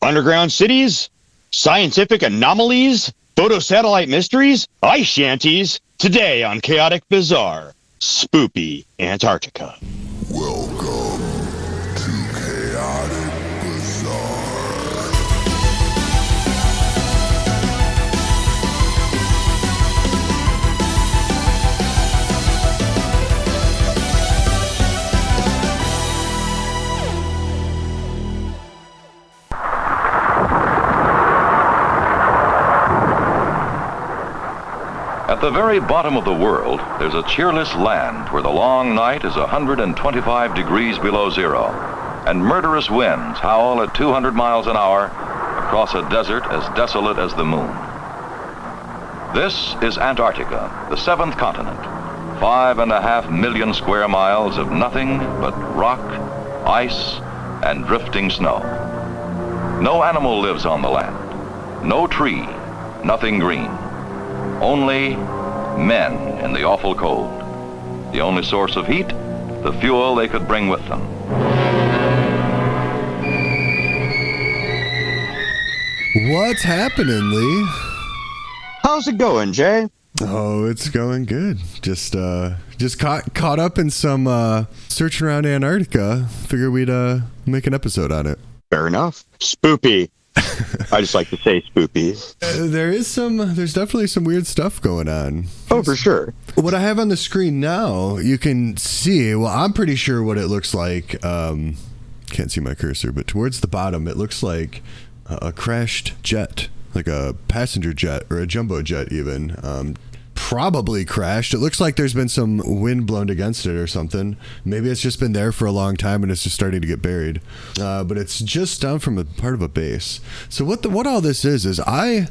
Underground cities, scientific anomalies, photosatellite mysteries, ice shanties. Today on Chaotic Bazaar, spoopy Antarctica. Welcome to Chaotic Bazaar. At the very bottom of the world, there's a cheerless land where the long night is 125 degrees below zero, and murderous winds howl at 200 miles an hour across a desert as desolate as the moon. This is Antarctica, the seventh continent. 5.5 million square miles of nothing but rock, ice, and drifting snow. No animal lives on the land. No tree, nothing green. Only men in the awful cold. The only source of heat, the fuel they could bring with them. What's happening, Lee? How's it going, Jay? Oh, it's going good. Just caught up in some searching around Antarctica. Figure we'd make an episode on it. Fair enough. Spoopy. I just like to say spoopy. There's definitely some weird stuff going on. Oh, for sure. What I have on the screen now, you can see, well, I'm pretty sure what it looks like. Can't see my cursor, but towards the bottom, it looks like a crashed jet, like a passenger jet or a jumbo jet even. Probably crashed. It looks like there's been some wind blown against it or something. Maybe it's just been there for a long time and it's just starting to get buried. But it's just down from a part of a base. So what all this is I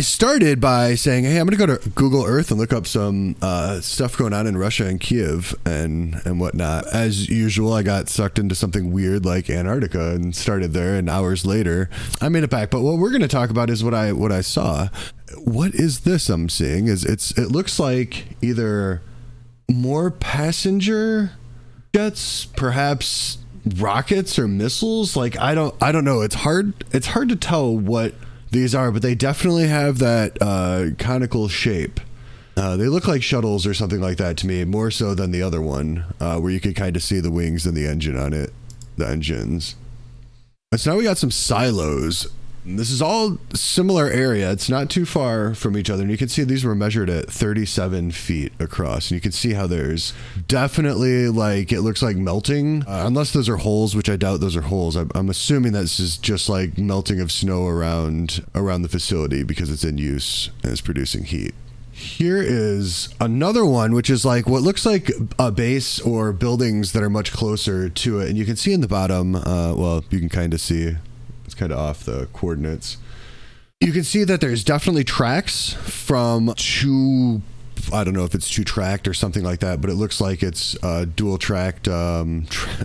started by saying, hey, I'm going to go to Google Earth and look up some stuff going on in Russia and Kiev and whatnot. As usual, I got sucked into something weird like Antarctica and started there, and hours later, I made it back. But what we're going to talk about is what I saw. What is this I'm seeing? It looks like either more passenger jets, perhaps rockets or missiles. Like I don't know. It's hard to tell what these are, but they definitely have that conical shape. They look like shuttles or something like that to me, more so than the other one, where you could kind of see the wings and the engine on it, the engines. So now we got some silos. This is all similar area. It's not too far from each other. And you can see these were measured at 37 feet across. And you can see how there's definitely, like, it looks like melting. Unless those are holes, which I doubt those are holes. I'm assuming this is just like melting of snow around the facility because it's in use and it's producing heat. Here is another one, which is like what looks like a base or buildings that are much closer to it. And you can see in the bottom, well, you can kind of see, it's kind of off the coordinates. You can see that there's definitely tracks from two, I don't know if it's two tracked or something like that, but it looks like it's dual tracked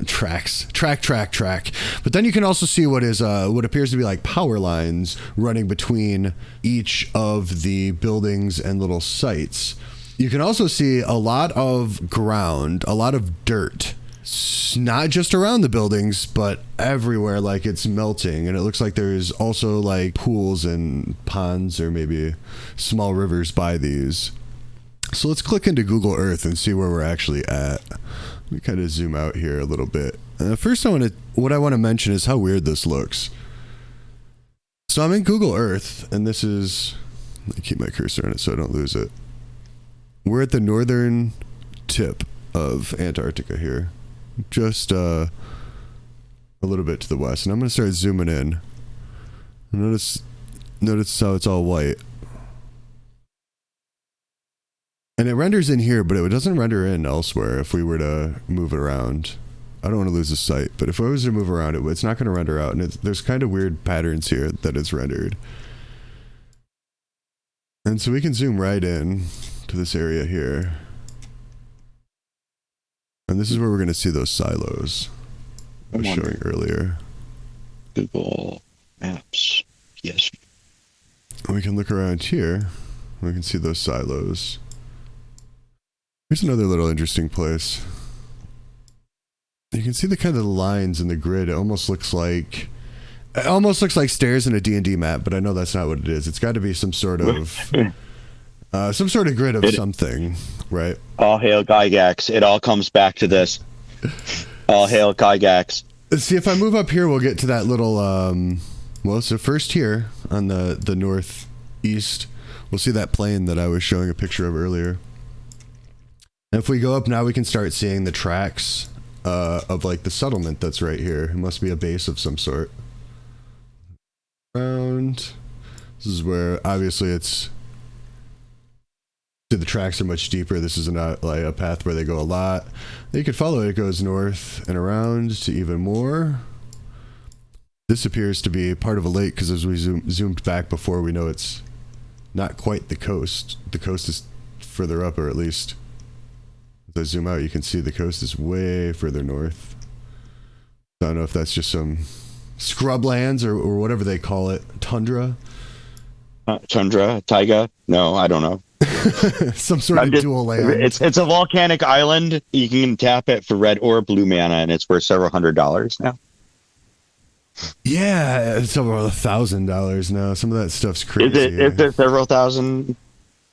tracks, track. But then you can also see what appears to be like power lines running between each of the buildings and little sites. You can also see a lot of ground, a lot of dirt. Not just around the buildings, but everywhere, like it's melting. And it looks like there's also like pools and ponds or maybe small rivers by these. So let's click into Google Earth and see where we're actually at. Let me kind of zoom out here a little bit. First, what I want to mention is how weird this looks. So I'm in Google Earth, and this is, let me keep my cursor on it so I don't lose it. We're at the northern tip of Antarctica here. Just a little bit to the west, and I'm going to start zooming in. Notice how it's all white, and it renders in here, but it doesn't render in elsewhere. If we were to move it around, I don't want to lose the sight, but if I was to move around it, it's not going to render out, and there's kind of weird patterns here that it's rendered. And so we can zoom right in to this area here. And this is where we're going to see those silos I was showing earlier. Google Maps. Yes. We can look around here. We can see those silos. Here's another little interesting place. You can see the kind of lines in the grid. It almost looks like It almost looks like stairs in a D&D map, but I know that's not what it is. It's got to be some sort of grid of something, right? All hail Gygax. It all comes back to this. All hail Gygax. See, if I move up here, we'll get to that little, so first here on the northeast, we'll see that plane that I was showing a picture of earlier. And if we go up now, we can start seeing the tracks of like the settlement that's right here. It must be a base of some sort. Around. This is where obviously the tracks are much deeper. This is not like a path where they go a lot. You can follow it. It goes north and around to even more. This appears to be part of a lake because as we zoomed back before, we know it's not quite the coast. The coast is further up, or at least as I zoom out, you can see the coast is way further north. I don't know if that's just some scrublands or whatever they call it. Tundra? Tundra? Taiga? No, I don't know. Some sort of dual land. It's a volcanic island. You can tap it for red or blue mana, and it's worth several $100s now. Yeah, it's over $1,000 now. Some of that stuff's crazy. Is it several thousand?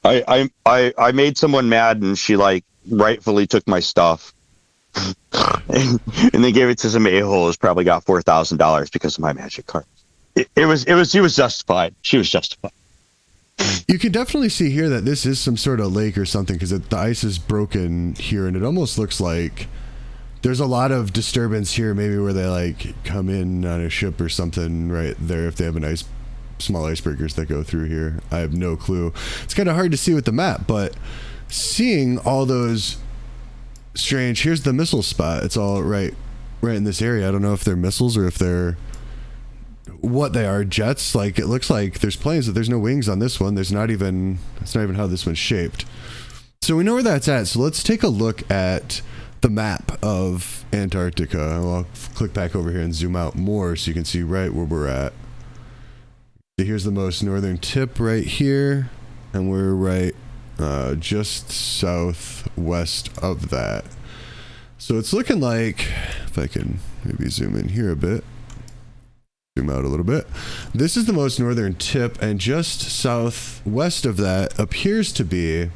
I made someone mad, and she like rightfully took my stuff. and they gave it to some a-hole who's probably got $4,000 because of my magic card. She was justified. She was justified. You can definitely see here that this is some sort of lake or something because the ice is broken here, and it almost looks like there's a lot of disturbance here, maybe where they like come in on a ship or something right there if they have small icebreakers that go through here. I have no clue. It's kind of hard to see with the map, but seeing all those strange, here's the missile spot. It's all right in this area. I don't know if they're missiles or if they're what they are, jets. Like it looks like there's planes, but there's no wings on this one. That's not even how this one's shaped. So we know where that's at. So let's take a look at the map of Antarctica. I'll click back over here and zoom out more so you can see right where we're at. Here's the most northern tip right here, and we're right just southwest of that. So it's looking like, if I can maybe zoom in here a bit, zoom out a little bit. This is the most northern tip, and just southwest of that appears to be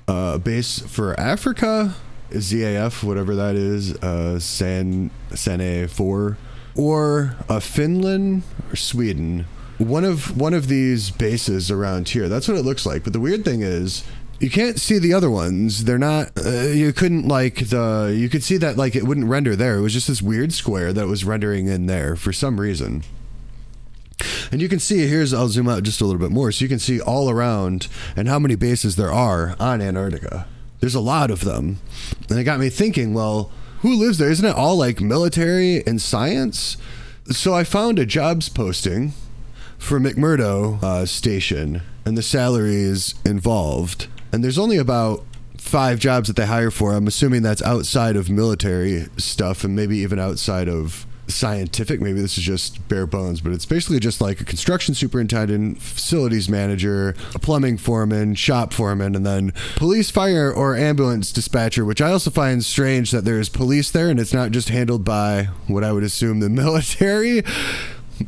a base for Africa, ZAF, whatever that is, SANA 4, or Finland or Sweden. One of these bases around here. That's what it looks like. But the weird thing is, you can't see the other ones. They're not. You couldn't you could see that like it wouldn't render there. It was just this weird square that was rendering in there for some reason. And you can see I'll zoom out just a little bit more so you can see all around and how many bases there are on Antarctica. There's a lot of them. And it got me thinking, well, who lives there? Isn't it all like military and science? So I found a jobs posting for McMurdo station and the salaries involved. And there's only about 5 jobs that they hire for. I'm assuming that's outside of military stuff and maybe even outside of scientific. Maybe this is just bare bones, but it's basically just like a construction superintendent, facilities manager, a plumbing foreman, shop foreman, and then police, fire, or ambulance dispatcher, which I also find strange that there's police there and it's not just handled by what I would assume the military.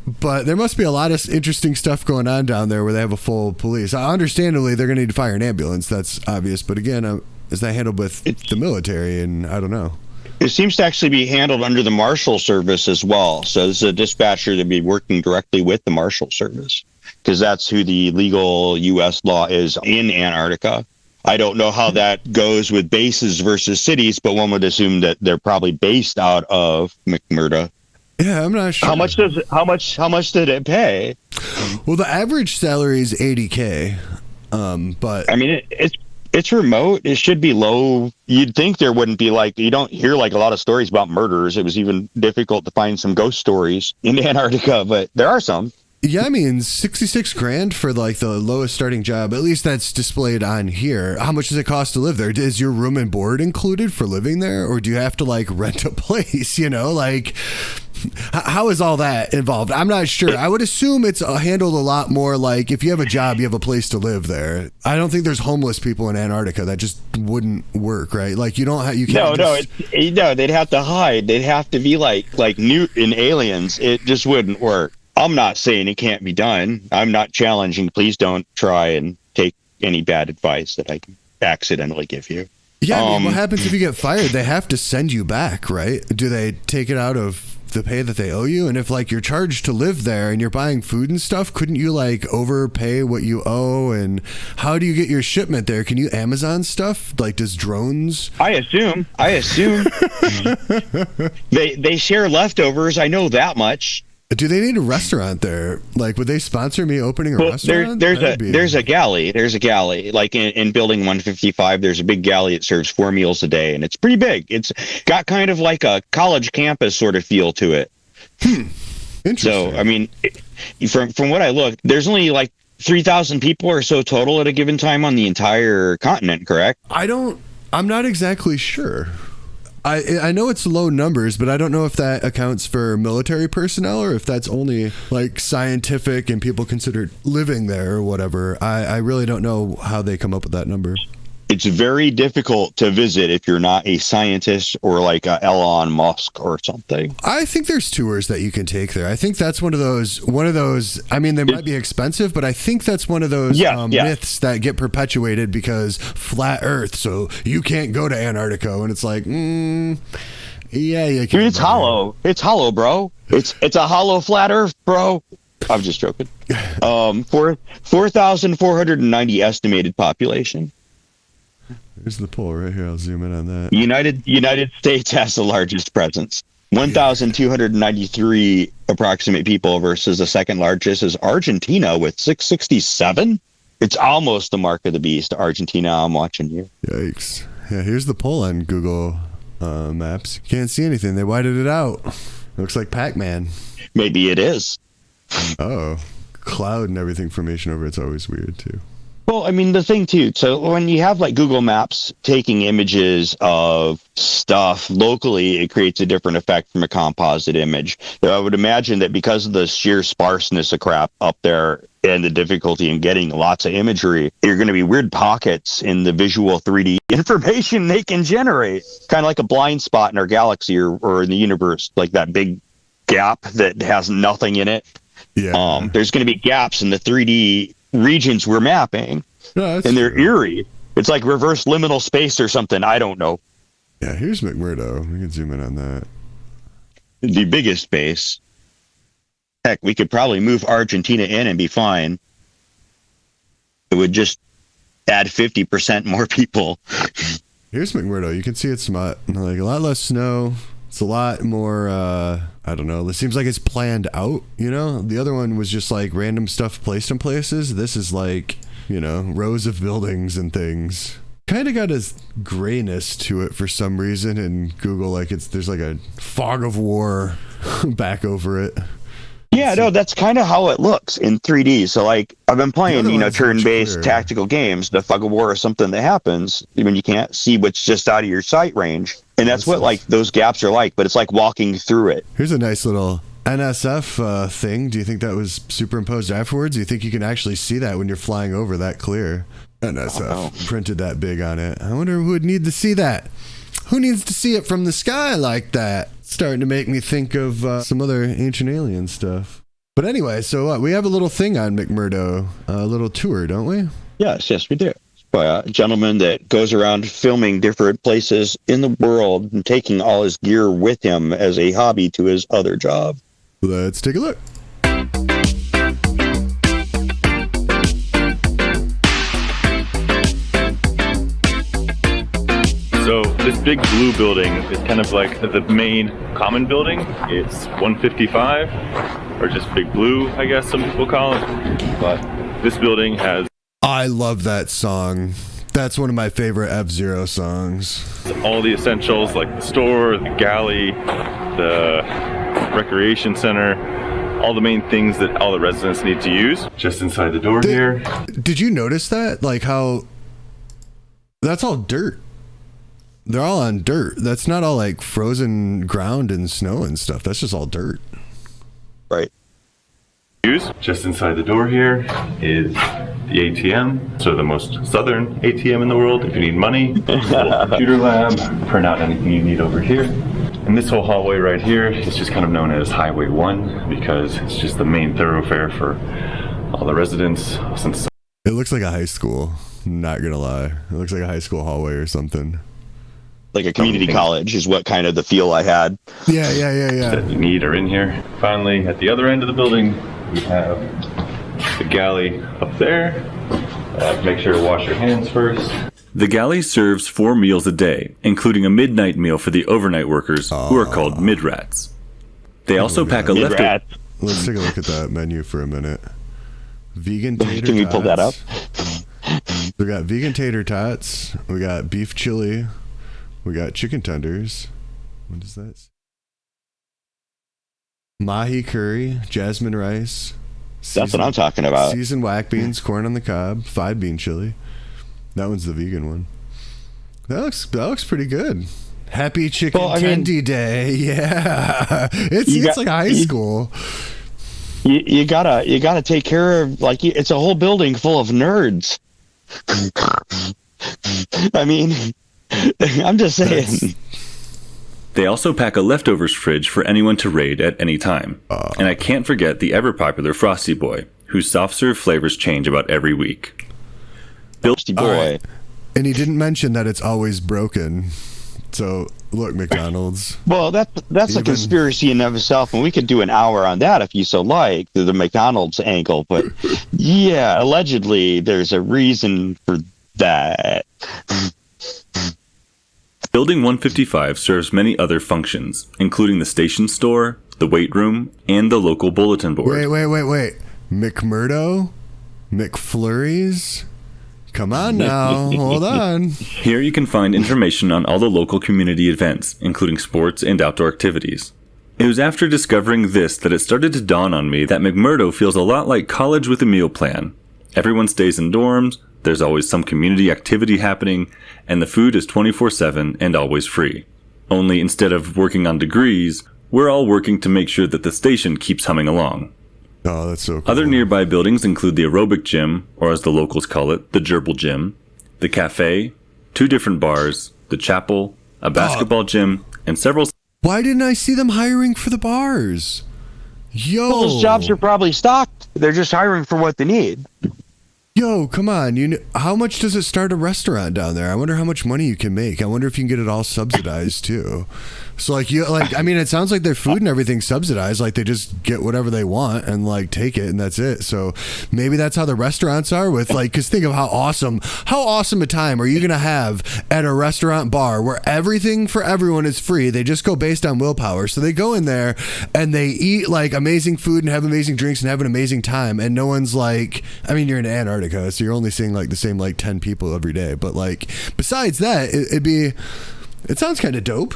But there must be a lot of interesting stuff going on down there where they have a full police. Understandably, they're going to need to fire an ambulance. That's obvious. But again, is that handled with the military? And I don't know. It seems to actually be handled under the Marshal Service as well. So this is a dispatcher to be working directly with the Marshal Service because that's who the legal U.S. law is in Antarctica. I don't know how that goes with bases versus cities, but one would assume that they're probably based out of McMurdo. Yeah, I'm not sure. How much did it pay? Well, the average salary is $80K. But I mean, it's remote. It should be low. You'd think there wouldn't be you don't hear a lot of stories about murders. It was even difficult to find some ghost stories in Antarctica, but there are some. Yeah, I mean, $66,000 for the lowest starting job. At least that's displayed on here. How much does it cost to live there? Is your room and board included for living there, or do you have to rent a place? How is all that involved? I'm not sure. I would assume it's handled a lot more if you have a job, you have a place to live there. I don't think there's homeless people in Antarctica. That just wouldn't work, right? You can't. No, they'd have to hide. They'd have to be like Newt in Aliens. It just wouldn't work. I'm not saying it can't be done. I'm not challenging. Please don't try and take any bad advice that I accidentally give you. Yeah, I mean, what happens if you get fired? They have to send you back, right? Do they take it out of the pay that they owe you? And if like you're charged to live there and you're buying food and stuff, couldn't you like overpay what you owe? And how do you get your shipment there? Can you Amazon stuff? Like, does drones? I assume they share leftovers. I know that much. Do they need a restaurant there? Like, would they sponsor me opening a restaurant? There's a galley. There's a galley. Like in building 155, there's a big galley that serves 4 meals a day, and it's pretty big. It's got kind of like a college campus sort of feel to it. Interesting. So, I mean, from what I looked, there's only like 3,000 people or so total at a given time on the entire continent, correct? I'm not exactly sure. I know it's low numbers, but I don't know if that accounts for military personnel or if that's only like scientific and people considered living there or whatever. I really don't know how they come up with that number. It's very difficult to visit if you're not a scientist or like a Elon Musk or something. I think there's tours that you can take there. I think that's one of those, I mean, they might be expensive, but I think that's one of those myths that get perpetuated because flat earth, so you can't go to Antarctica. And it's like, yeah, you can. Dude, it's hollow. It's hollow, bro. It's a hollow flat earth, bro. I'm just joking. 4,490 estimated population. Here's the poll right here. I'll zoom in on that. United States has the largest presence. 1,293 approximate people versus the second largest is Argentina with 667. It's almost the mark of the beast. Argentina, I'm watching you. Yikes. Yeah, here's the poll on Google Maps. Can't see anything. They whited it out. Looks like Pac-Man. Maybe it is. Oh, cloud and everything formation over it's always weird too. Well, I mean, the thing, too, so when you have, like, Google Maps taking images of stuff locally, it creates a different effect from a composite image. I would imagine that because of the sheer sparseness of crap up there and the difficulty in getting lots of imagery, you're going to be weird pockets in the visual 3D information they can generate. Kind of like a blind spot in our galaxy or in the universe, like that big gap that has nothing in it. Yeah. There's going to be gaps in the 3D regions we're mapping, and they're true. Eerie. It's like reverse liminal space or something. I don't know. Yeah, here's McMurdo. We can zoom in on that. The biggest base. Heck, we could probably move Argentina in and be fine. It would just add 50% more people. Here's McMurdo. You can see it's like a lot less snow. It's a lot more, I don't know. It seems like it's planned out, you know? The other one was just like random stuff placed in places. This is like, you know, rows of buildings and things. Kind of got a grayness to it for some reason in Google. Like there's like a fog of war back over it. Yeah, no, that's kind of how it looks in 3D. So, like, I've been playing, turn-based tactical games. The fog of war is something that happens when you can't see what's just out of your sight range. And that's what, like, those gaps are like, but it's like walking through it. Here's a nice little NSF thing. Do you think that was superimposed afterwards? Do you think you can actually see that when you're flying over that clear? NSF printed that big on it. I wonder who would need to see that. Who needs to see it from the sky like that? Starting to make me think of some other ancient alien stuff. But anyway, so we have a little thing on McMurdo, a little tour, don't we? Yes, we do. By a gentleman that goes around filming different places in the world and taking all his gear with him as a hobby to his other job. Let's take a look. So this big blue building is kind of like the main common building. It's 155, or just Big Blue, I guess some people call it. But this building has... I love that song. That's one of my favorite F-Zero songs. all the essentials like the store, the galley, the recreation center, all the main things that all the residents need to use. Just inside the door here. Did you notice that? Like how... That's all dirt. They're all on dirt. That's not all like frozen ground and snow and stuff. That's just all dirt. Right. Just inside the door here is the ATM. So the most southern ATM in the world. If you need money, little computer lab, print out anything you need over here. And this whole hallway right here is just kind of known as Highway 1 because it's just the main thoroughfare for all the residents. Since It looks like a high school. Not gonna lie. It looks like a high school hallway or something. Like a community college is what kind of the feel I had. Yeah. that you need are in here. Finally, at the other end of the building, we have the galley up there. Make sure to wash your hands first. The galley serves 4 meals a day, including a midnight meal for the overnight workers, who are called midrats. They also pack a leftover. Mid-rat. Let's take a look at that menu for a minute. Vegan tater Can we pull that up? We got vegan tater tots. We got beef chili. We got chicken tenders. What is that? Mahi curry, jasmine rice. That's what I'm talking about. Seasoned whack beans, corn on the cob, 5 bean chili. That one's the vegan one. That looks pretty good. Happy Chicken Tendy Day. Yeah. It's like high school. You gotta take care of, like, it's a whole building full of nerds. I mean, I'm just saying. They also pack a leftovers fridge for anyone to raid at any time. And I can't forget the ever-popular Frosty Boy, whose soft-serve flavors change about every week. Frosty Boy. Right. And he didn't mention that it's always broken. So, look, McDonald's. Well, that's a conspiracy in and of itself, and we could do an hour on that if you so like, the McDonald's angle. But, yeah, allegedly, there's a reason for that. Building 155 serves many other functions, including the station store, the weight room, and the local bulletin board. Wait. McMurdo? McFlurries? Come on now, hold on. Here you can find information on all the local community events, including sports and outdoor activities. It was after discovering this that it started to dawn on me that McMurdo feels a lot like college with a meal plan. Everyone stays in dorms, there's always some community activity happening, and the food is 24/7 and always free. Only instead of working on degrees, we're all working to make sure that the station keeps humming along. Oh, that's so cool. Other nearby buildings include the aerobic gym, or as the locals call it, the gerbil gym, the cafe, 2 different bars, the chapel, a basketball gym, and several... Why didn't I see them hiring for the bars? Yo. Well, those jobs are probably stocked. They're just hiring for what they need. Yo, come on. How much does it start a restaurant down there? I wonder how much money you can make. I wonder if you can get it all subsidized too. So it sounds like their food and everything's subsidized. Like they just get whatever they want and like take it and that's it. So maybe that's how the restaurants are with cause think of how awesome a time are you going to have at a restaurant bar where everything for everyone is free. They just go based on willpower. So they go in there and they eat like amazing food and have amazing drinks and have an amazing time. And no one's like, I mean, you're in Antarctica, so you're only seeing like the same like 10 people every day. But like, besides that, it sounds kind of dope.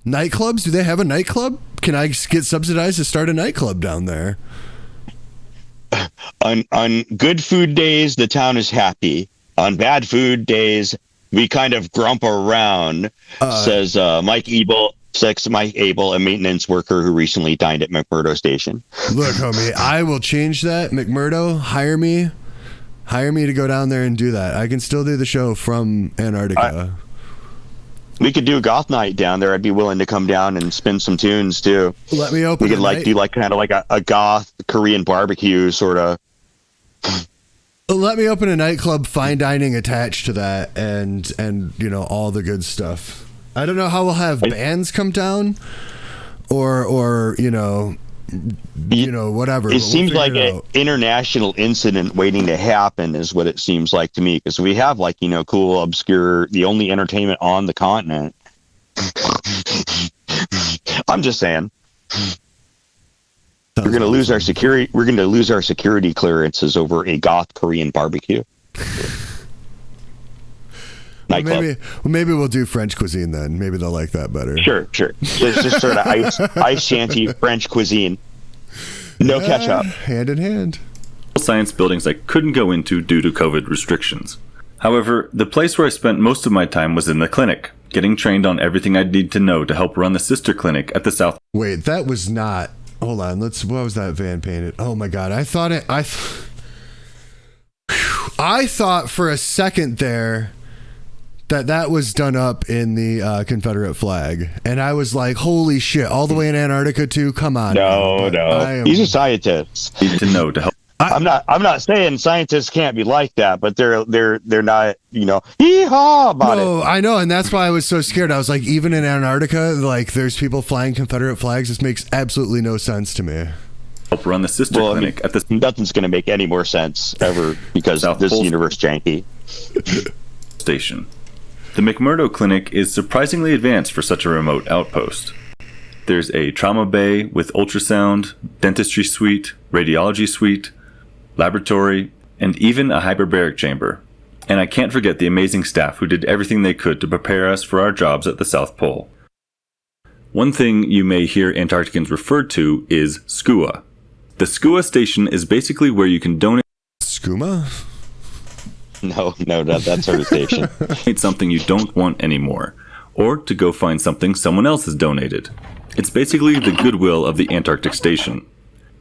Nightclubs? Do they have a nightclub? Can I get subsidized to start a nightclub down there? On good food days, the town is happy. On bad food days, we kind of grump around, says Mike Abel, a maintenance worker who recently dined at McMurdo Station. Look, homie, I will change that. McMurdo, hire me to go down there and do that. I can still do the show from Antarctica. We could do a goth night down there. I'd be willing to come down and spin some tunes too. Let me open. We could do kind of like a goth Korean barbecue sort of. Let me open a nightclub, fine dining attached to that, and all the good stuff. I don't know how we'll have bands come down, or whatever. It seems like an international incident waiting to happen is what it seems like to me, because we have cool, obscure, the only entertainment on the continent. I'm just saying. We're going to lose our security. We're going to lose our security clearances over a goth Korean barbecue. Maybe we'll do French cuisine then. Maybe they'll like that better. Sure. It's just sort of ice shanty French cuisine. No ketchup. Hand in hand. Science buildings I couldn't go into due to COVID restrictions. However, the place where I spent most of my time was in the clinic, getting trained on everything I'd need to know to help run the sister clinic at the South. Wait, that was not... Hold on, what was that van painted? Oh my God, I thought for a second there that was done up in the Confederate flag, and I was like, "Holy shit!" All the way in Antarctica too. Come on. No. He's a scientist. Need to know to help. I'm not saying scientists can't be like that, but they're not, hee-haw about it. No, I know, and that's why I was so scared. I was like, even in Antarctica, like there's people flying Confederate flags. This makes absolutely no sense to me. Help run the sister clinic at the nothing's going to make any more sense ever because this universe janky station. The McMurdo Clinic is surprisingly advanced for such a remote outpost. There's a trauma bay with ultrasound, dentistry suite, radiology suite, laboratory, and even a hyperbaric chamber. And I can't forget the amazing staff who did everything they could to prepare us for our jobs at the South Pole. One thing you may hear Antarcticans referred to is SCUA. The SCUA station is basically where you can donate Skooma? No, not that sort of station. something you don't want anymore, or to go find something someone else has donated. It's basically the goodwill of the Antarctic station.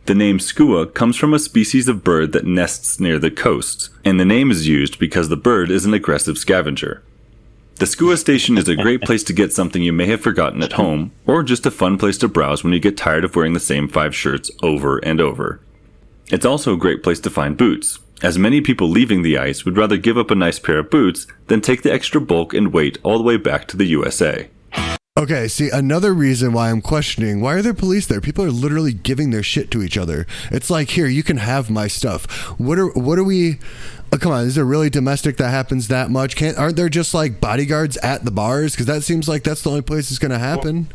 The name skua comes from a species of bird that nests near the coasts, and the name is used because the bird is an aggressive scavenger. The skua station is a great place to get something you may have forgotten at home, or just a fun place to browse when you get tired of wearing the same 5 shirts over and over. It's also a great place to find boots, as many people leaving the ice would rather give up a nice pair of boots than take the extra bulk and weight all the way back to the USA. Okay, see, another reason why I'm questioning, why are there police there? People are literally giving their shit to each other. It's like, here, you can have my stuff. What are we... Oh, come on, is it really domestic that happens that much? Aren't there just like bodyguards at the bars? Because that seems like that's the only place it's going to happen.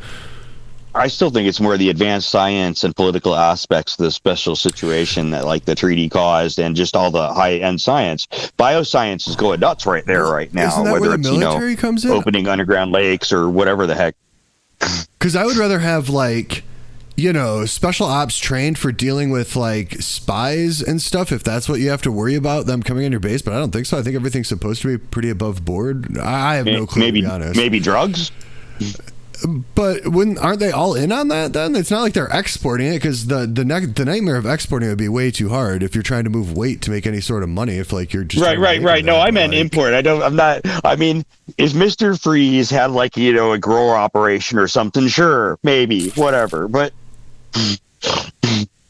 I still think it's more the advanced science and political aspects of the special situation that like the treaty caused and just all the high-end science. Bioscience is going nuts right there right now. Isn't that whether where the it's, military comes in? Opening underground lakes or whatever the heck. Because I would rather have like... special ops trained for dealing with like spies and stuff, if that's what you have to worry about, them coming on your base. But I don't think so. I think everything's supposed to be pretty above board. I have no clue, to be honest. Maybe drugs? But aren't they all in on that then? It's not like they're exporting it, because the nightmare of exporting it would be way too hard if you're trying to move weight to make any sort of money. If like you're just right. No, I meant import. I mean, if Mr. Freeze had like, a grower operation or something, sure, maybe, whatever. But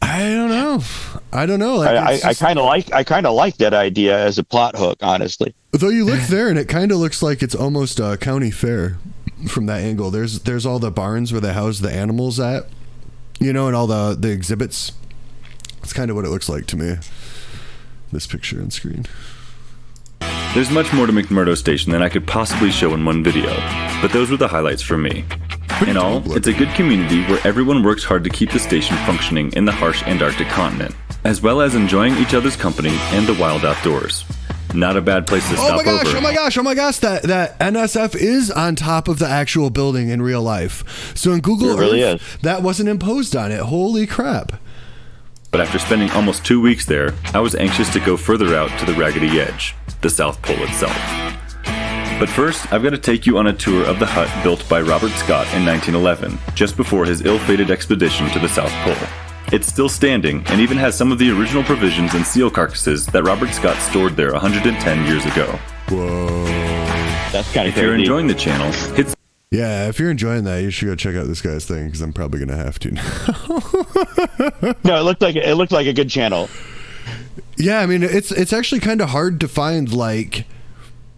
I don't know. Like, I kind of like that idea as a plot hook, honestly. Though you look there and it kind of looks like it's almost a county fair from that angle. There's all the barns where they house the animals at, and all the exhibits. That's kind of what it looks like to me. This picture on screen. There's much more to McMurdo Station than I could possibly show in one video, but those were the highlights for me. In all, it's a good community where everyone works hard to keep the station functioning in the harsh Antarctic continent, as well as enjoying each other's company and the wild outdoors. Not a bad place to stop over. Oh my gosh, that NSF is on top of the actual building in real life. So in Google Earth, really is. That wasn't imposed on it. Holy crap. But after spending almost 2 weeks there, I was anxious to go further out to the Raggedy Edge, the South Pole itself. But first, I've got to take you on a tour of the hut built by Robert Scott in 1911, just before his ill-fated expedition to the South Pole. It's still standing, and even has some of the original provisions and seal carcasses that Robert Scott stored there 110 years ago. Whoa. That's kind of crazy. If you're enjoying the channel, hit... Yeah, if you're enjoying that, you should go check out this guy's thing, because I'm probably going to have to now. No, it looked like a good channel. Yeah, I mean, it's actually kind of hard to find like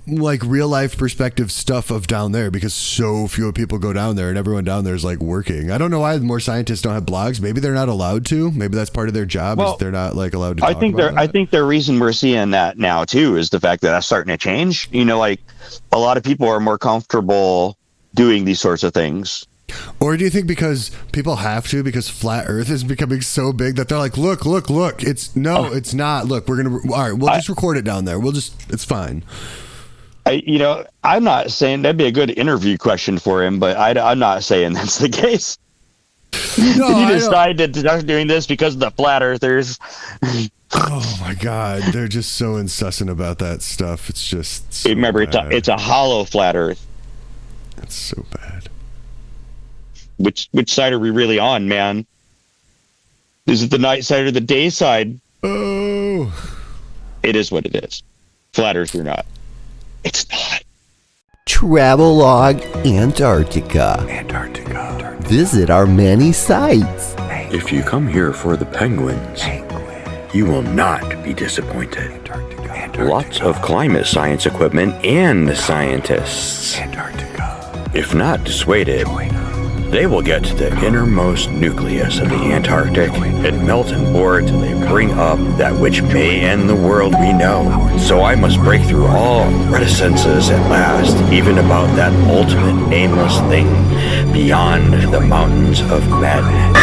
real life perspective stuff of down there, because so few people go down there and everyone down there is like working. I don't know why more scientists don't have blogs. Maybe they're not allowed to. Maybe that's part of their job, is they're not like allowed to talk about that. I think the reason we're seeing that now too is the fact that that's starting to change. Like a lot of people are more comfortable doing these sorts of things. Or do you think because people have to, because flat Earth is becoming so big that they're like, look, it's not. Look, we'll just record it down there. It's fine. I'm not saying that'd be a good interview question for him, but I'm not saying that's the case. No, Did you decide to start doing this because of the flat earthers? Oh my God, they're just so incessant about that stuff. It's just so remember, bad. it's a hollow flat Earth. That's so bad. Which side are we really on, man? Is it the night side or the day side? Oh, it is what it is. Flat Earth or not. It's not. Travelog Antarctica. Visit our many sites. If you come here for the penguins, you will not be disappointed. Lots of climate science equipment and scientists. If not dissuaded, they will get to the innermost nucleus of the Antarctic and melt and bore till they bring up that which may end the world we know. So I must break through all reticences at last, even about that ultimate nameless thing beyond the mountains of madness.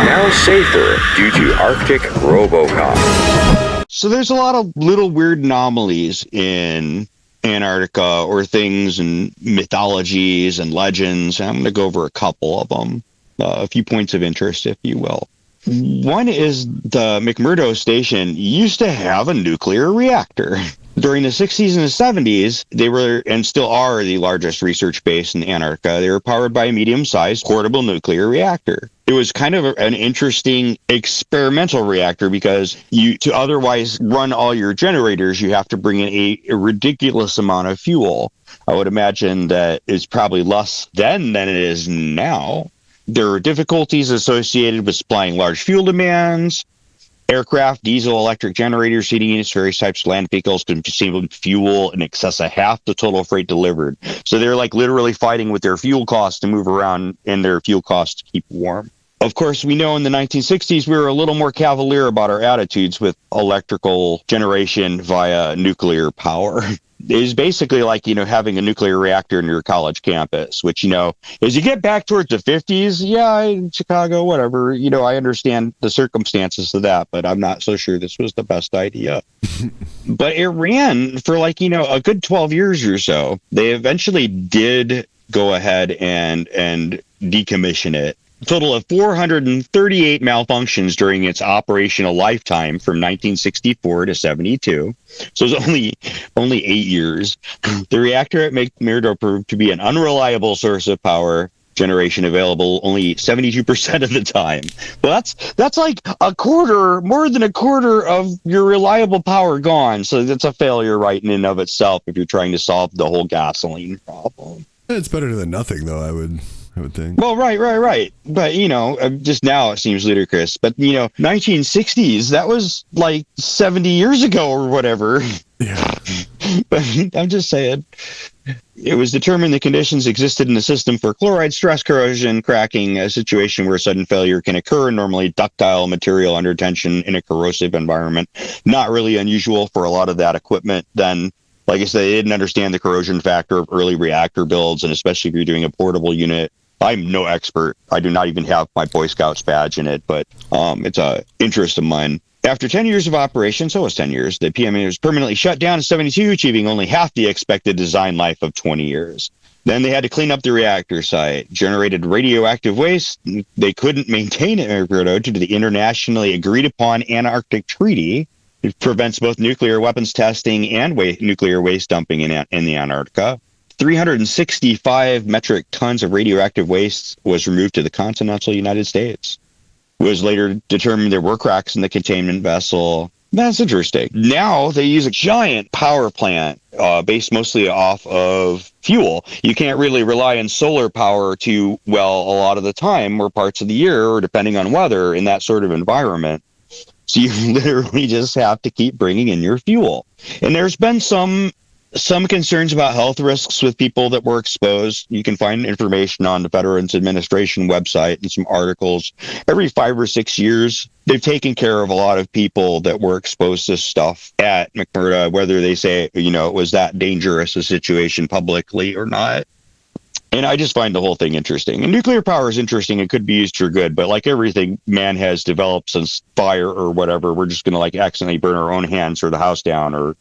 Now safer due to Arctic Robocop. So there's a lot of little weird anomalies in Antarctica, or things and mythologies and legends. I'm going to go over a couple of them, a few points of interest, if you will. One is the McMurdo Station used to have a nuclear reactor. During the 60s and the 70s, they were, and still are, the largest research base in Antarctica. They were powered by a medium-sized portable nuclear reactor. It was kind of an interesting experimental reactor because to otherwise run all your generators, you have to bring in a ridiculous amount of fuel. I would imagine that it's probably less then than it is now. There are difficulties associated with supplying large fuel demands. Aircraft, diesel, electric generators, heating units, various types of land vehicles consume fuel in excess of half the total freight delivered. So they're like literally fighting with their fuel costs to move around and their fuel costs to keep warm. Of course, we know in the 1960s, we were a little more cavalier about our attitudes with electrical generation via nuclear power. It is basically like, having a nuclear reactor in your college campus, which, as you get back towards the 50s, in Chicago, whatever, I understand the circumstances of that, but I'm not so sure this was the best idea. But it ran for a good 12 years or so. They eventually did go ahead and decommission it. A total of 438 malfunctions during its operational lifetime from 1964 to 72. So it's only 8 years. The reactor at McMurdo proved to be an unreliable source of power generation, available only 72% of the time. Well, that's like more than a quarter of your reliable power gone. So that's a failure right in and of itself if you're trying to solve the whole gasoline problem. It's better than nothing, though, I would think. Well, right. But, just now it seems ludicrous. But, 1960s, that was like 70 years ago or whatever. Yeah. But I'm just saying. It was determined the conditions existed in the system for chloride stress, corrosion, cracking, a situation where sudden failure can occur, normally ductile material under tension in a corrosive environment. Not really unusual for a lot of that equipment then. Like I said, they didn't understand the corrosion factor of early reactor builds, and especially if you're doing a portable unit. I'm no expert. I do not even have my Boy Scouts badge in it, but it's a interest of mine. After 10 years of operation, so it was 10 years, the PMA was permanently shut down in 72, achieving only half the expected design life of 20 years. Then they had to clean up the reactor site, generated radioactive waste. They couldn't maintain it due to the internationally agreed upon Antarctic Treaty. It prevents both nuclear weapons testing and nuclear waste dumping in the Antarctica. 365 metric tons of radioactive waste was removed to the continental United States. It was later determined there were cracks in the containment vessel. That's interesting. Now they use a giant power plant based mostly off of fuel. You can't really rely on solar power a lot of the time or parts of the year, or depending on weather in that sort of environment. So you literally just have to keep bringing in your fuel. And there's been some concerns about health risks with people that were exposed. You can find information on the Veterans Administration website and some articles. Every 5 or 6 years, they've taken care of a lot of people that were exposed to stuff at McMurdo, whether they say, it was that dangerous a situation publicly or not. And I just find the whole thing interesting. And nuclear power is interesting. It could be used for good, but like everything man has developed since fire or whatever, we're just going to accidentally burn our own hands or the house down, or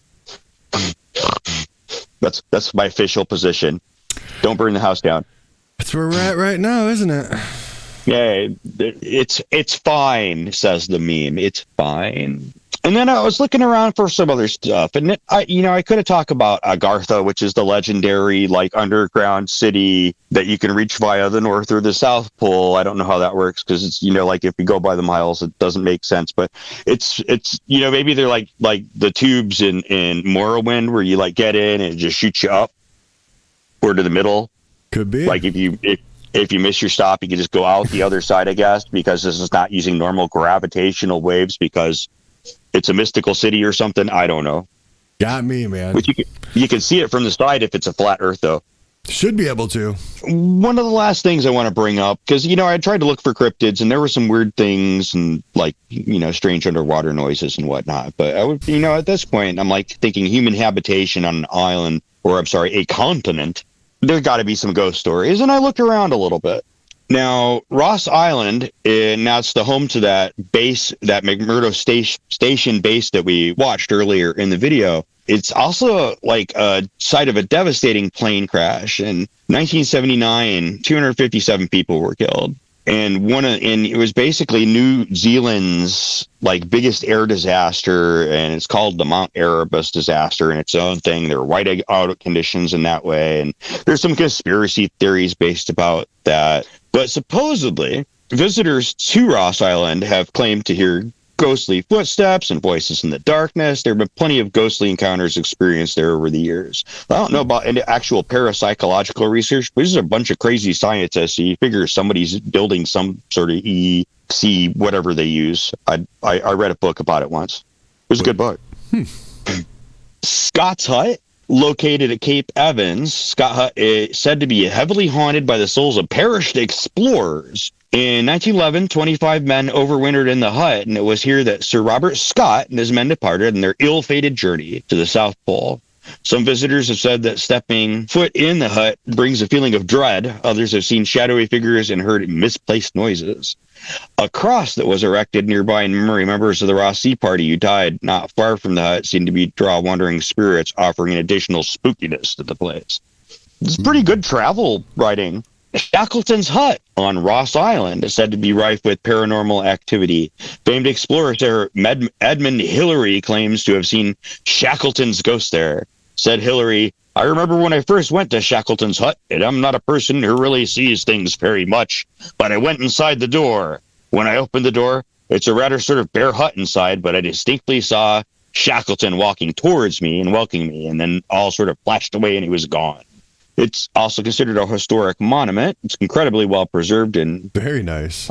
that's my official position. Don't burn the house down. That's where we're at right now, isn't it? Yeah, it's fine, says the meme. It's fine. And then I was looking around for some other stuff, and I could have talked about Agartha, which is the legendary underground city that you can reach via the North or the South Pole. I don't know how that works because it's if you go by the miles, it doesn't make sense. But it's maybe they're like the tubes in Morrowind where you get in and it just shoots you up. or to the middle. Could be. Like if you miss your stop, you can just go out the other side, I guess, because this is not using normal gravitational waves because it's a mystical city or something. I don't know. Got me, man. But you can see it from the side if it's a flat Earth, though. Should be able to. One of the last things I want to bring up, because, I tried to look for cryptids, and there were some weird things and, like, strange underwater noises and whatnot. But, I would, at this point, I'm, like, thinking human habitation on an island, or, I'm sorry, a continent. There's got to be some ghost stories. And I looked around a little bit. Now, Ross Island, and that's the home to that base, that McMurdo station base that we watched earlier in the video. It's also like a site of a devastating plane crash. In 1979, 257 people were killed. And it was basically New Zealand's like biggest air disaster, and it's called the Mount Erebus disaster, and its own thing. There were whiteout conditions in that way, and there's some conspiracy theories based about that. But supposedly, visitors to Ross Island have claimed to hear ghostly footsteps and voices in the darkness. There have been plenty of ghostly encounters experienced there over the years. I don't know about any actual parapsychological research, but this is a bunch of crazy scientists. So you figure somebody's building some sort of EC, whatever they use. I read a book about it once. It was a good book. Scott's Hut, located at Cape Evans. Scott Hut is said to be heavily haunted by the souls of perished explorers. In 1911, 25 men overwintered in the hut, and it was here that Sir Robert Scott and his men departed on their ill-fated journey to the South Pole. Some visitors have said that stepping foot in the hut brings a feeling of dread. Others have seen shadowy figures and heard misplaced noises. A cross that was erected nearby in memory of members of the Ross Sea Party who died not far from the hut seemed to draw wandering spirits, offering an additional spookiness to the place. It's pretty good travel writing. Shackleton's Hut on Ross Island is said to be rife with paranormal activity. Famed explorer Sir Edmund Hillary claims to have seen Shackleton's ghost there. Said Hillary, "I remember when I first went to Shackleton's Hut, and I'm not a person who really sees things very much, but I went inside the door. When I opened the door, it's a rather sort of bare hut inside, but I distinctly saw Shackleton walking towards me and welcoming me, and then all sort of flashed away and he was gone." It's also considered a historic monument. It's incredibly well preserved and very nice.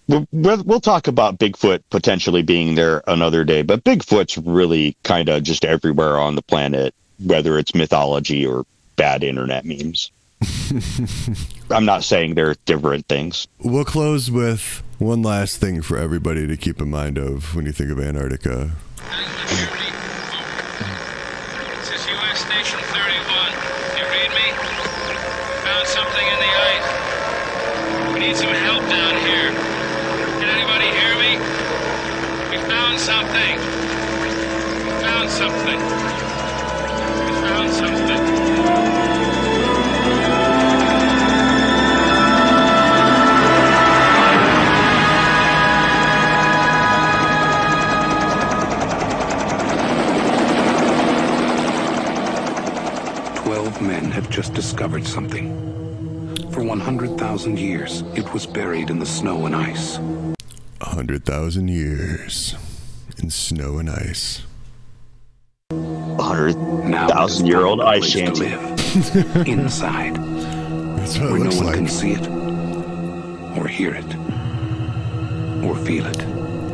We'll talk about Bigfoot potentially being there another day, but Bigfoot's really kind of just everywhere on the planet, whether it's mythology or bad internet memes. I'm not saying they're different things. We'll close with one last thing for everybody to keep in mind of when you think of Antarctica. This is U.S. Station 31. You read me? Found something in the ice. We need some help down here. Can anybody hear me? We found something. We found something. We found something. 12 men have just discovered something. For 100,000 years, it was buried in the snow and ice. 100,000 years in snow and ice. 100,000-year-old ice shanty. Inside. That's what it where looks no one like. can see it, or hear it, or feel it.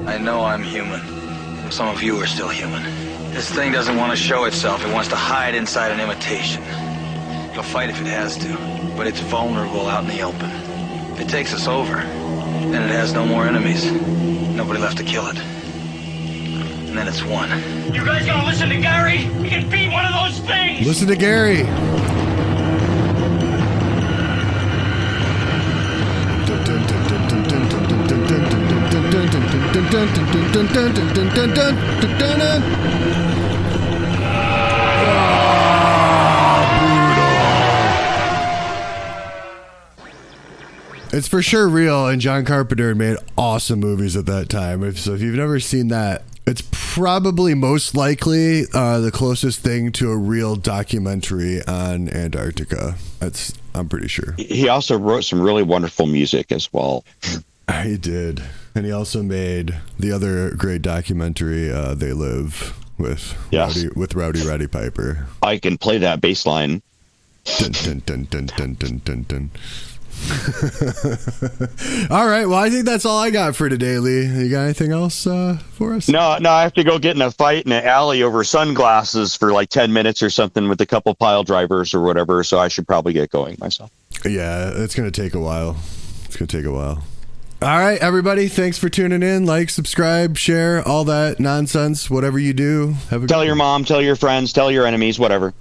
I know I'm human. Some of you are still human. This thing doesn't want to show itself. It wants to hide inside an imitation. It'll fight if it has to, but it's vulnerable out in the open. If it takes us over, then it has no more enemies. Nobody left to kill it. And then it's won. You guys gonna listen to Gary? He can beat one of those things! Listen to Gary. It's for sure real, and John Carpenter made awesome movies at that time. So if you've never seen that, it's probably most likely the closest thing to a real documentary on Antarctica. I'm pretty sure. He also wrote some really wonderful music as well. He did. And he also made the other great documentary, They Live, with Yes. Rowdy Roddy Piper. I can play that bass line. Dun, dun, dun, dun, dun, dun, dun, dun. All right. Well, I think that's all I got for today, Lee. You got anything else for us? No, I have to go get in a fight in an alley over sunglasses for like 10 minutes or something with a couple pile drivers or whatever. So I should probably get going myself. Yeah, it's going to take a while. All right, everybody. Thanks for tuning in. Like, subscribe, share, all that nonsense, whatever you do. Tell your mom, tell your friends, tell your enemies, whatever.